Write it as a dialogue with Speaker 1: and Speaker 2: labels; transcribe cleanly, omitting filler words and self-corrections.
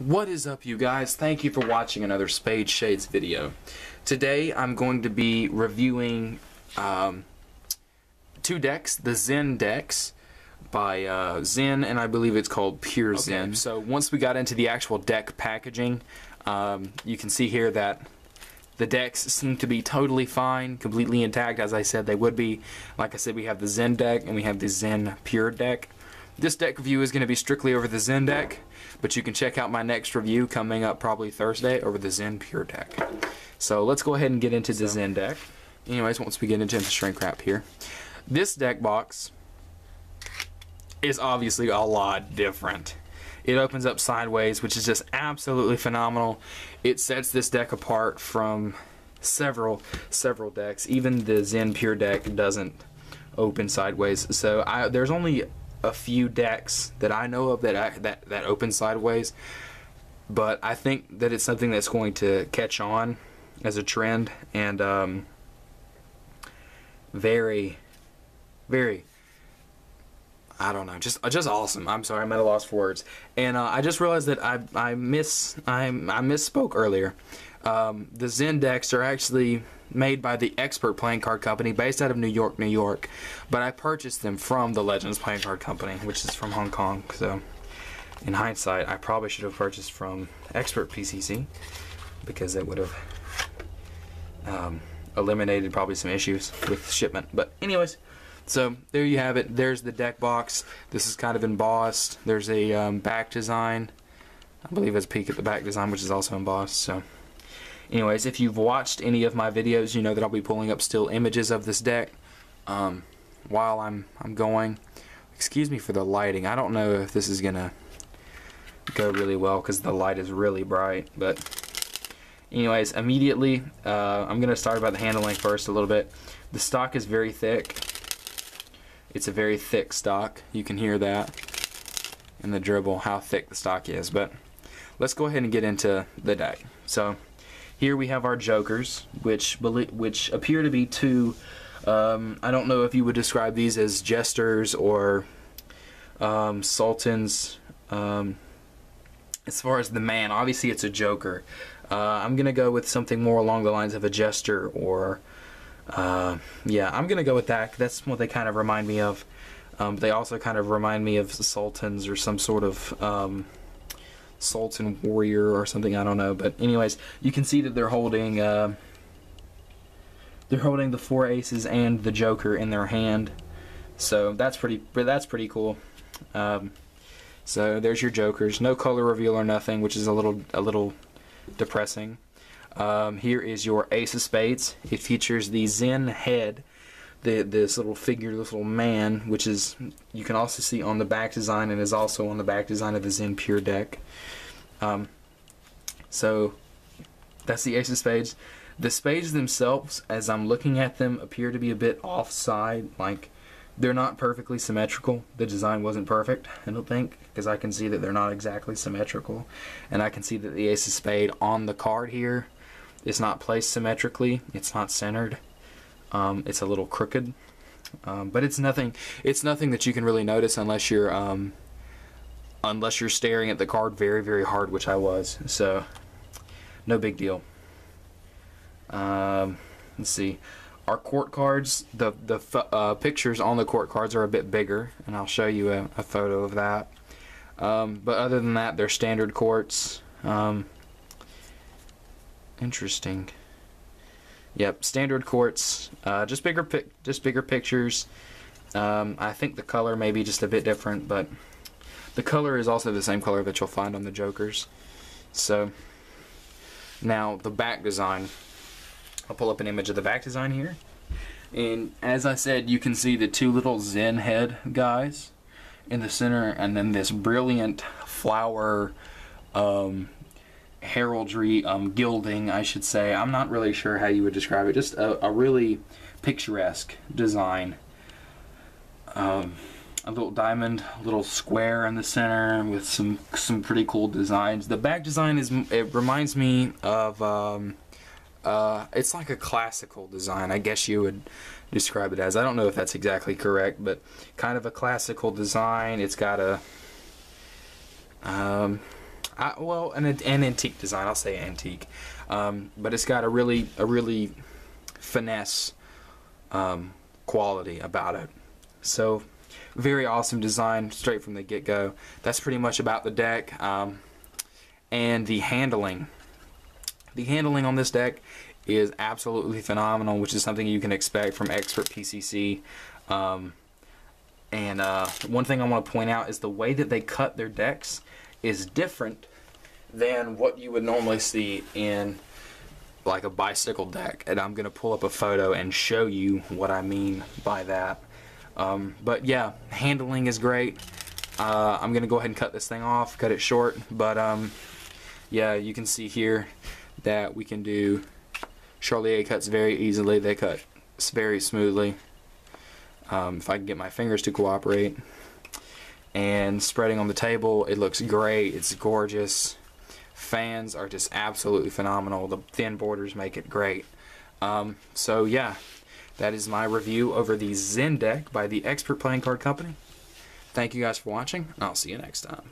Speaker 1: What is up, you guys? Thank you for watching another Spades Shades video. Today I'm going to be reviewing two decks, the ZEN decks by ZEN, and I believe it's called Pure ZEN. So once we got into the actual deck packaging, you can see here that the decks seem to be totally fine, completely intact, as I said they would be. Like I said, we have the ZEN deck and we have the ZEN Pure deck. This deck review is going to be strictly over the ZEN deck, but you can check out my next review coming up probably Thursday over the ZEN Pure deck. So let's go ahead and get into the ZEN deck. Anyways, once we get into the shrink wrap here, this deck box is obviously a lot different. It opens up sideways, which is just absolutely phenomenal. It sets this deck apart from several decks. Even the ZEN Pure deck doesn't open sideways. So there's only a few decks that I know of that open sideways, but I think that it's something that's going to catch on as a trend, and very I don't know, just awesome. I'm sorry, I'm at a loss for words. And I just realized that I misspoke earlier. The ZEN decks are actually made by the Expert Playing Card Company, based out of New York, but I purchased them from the Legends Playing Card Company, which is from Hong Kong. So in hindsight, I probably should have purchased from Expert PCC, because it would have eliminated probably some issues with shipment. But anyways, so there you have it. There's the deck box. This is kind of embossed. There's a back design. I believe it's a peek at the back design, which is also embossed. So anyways, if you've watched any of my videos, you know that I'll be pulling up still images of this deck while I'm going. Excuse me for the lighting. I don't know if this is gonna go really well because the light is really bright. But anyways, immediately I'm gonna start about the handling first a little bit. The stock is very thick. It's a very thick stock. You can hear that in the dribble, how thick the stock is. But let's go ahead and get into the deck. So here we have our jokers, which appear to be two, I don't know if you would describe these as jesters or sultans. As far as the man, obviously it's a joker. I'm going to go with something more along the lines of a jester, or yeah, I'm going to go with that. That's what they kind of remind me of. They also kind of remind me of sultans or some sort of sultan warrior or something, I don't know. But anyways, you can see that they're holding the four aces and the joker in their hand. So that's pretty cool. So there's your jokers. No color reveal or nothing, which is a little depressing. Here is your ace of spades. It features the ZEN head, this little figure, this little man, which is, you can also see on the back design, and is also on the back design of the ZEN Pure deck. So that's the ace of spades. The spades themselves, as I'm looking at them, appear to be a bit offside. Like, they're not perfectly symmetrical. The design wasn't perfect, I don't think, because I can see that they're not exactly symmetrical, and I can see that the ace of spade on the card here is not placed symmetrically. It's not centered. It's a little crooked, but it's nothing that you can really notice unless you're staring at the card very hard, which I was. So no big deal. Let's see. Our court cards, the pictures on the court cards are a bit bigger, and I'll show you a photo of that. But other than that, they're standard courts. Interesting. Yep, standard courts. Just bigger pictures. I think the color may be just a bit different, but the color is also the same color that you'll find on the jokers. So now the back design. I'll pull up an image of the back design here, and as I said, you can see the two little ZEN head guys in the center, and then this brilliant flower heraldry, gilding, I should say. I'm not really sure how you would describe it. Just a really picturesque design. A little diamond, a little square in the center with some pretty cool designs. The back design it reminds me of it's like a classical design, I guess you would describe it as. I don't know if that's exactly correct, but kind of a classical design. It's got a well, an antique design. I'll say antique, but it's got a really finesse quality about it. So very awesome design straight from the get-go. That's pretty much about the deck. And the handling. The handling on this deck is absolutely phenomenal, which is something you can expect from expert PCC. One thing I want to point out is the way that they cut their decks is different than what you would normally see in like a bicycle deck. And I'm going to pull up a photo and show you what I mean by that. But yeah, handling is great. I'm going to go ahead and cut this thing off, cut it short. But yeah, you can see here that we can do Charlier cuts very easily. They cut very smoothly. If I can get my fingers to cooperate. And spreading on the table, it looks great. It's gorgeous. Fans are just absolutely phenomenal. The thin borders make it great. So yeah, that is my review over the ZEN deck by the Expert Playing Card Company. Thank you guys for watching. I'll see you next time.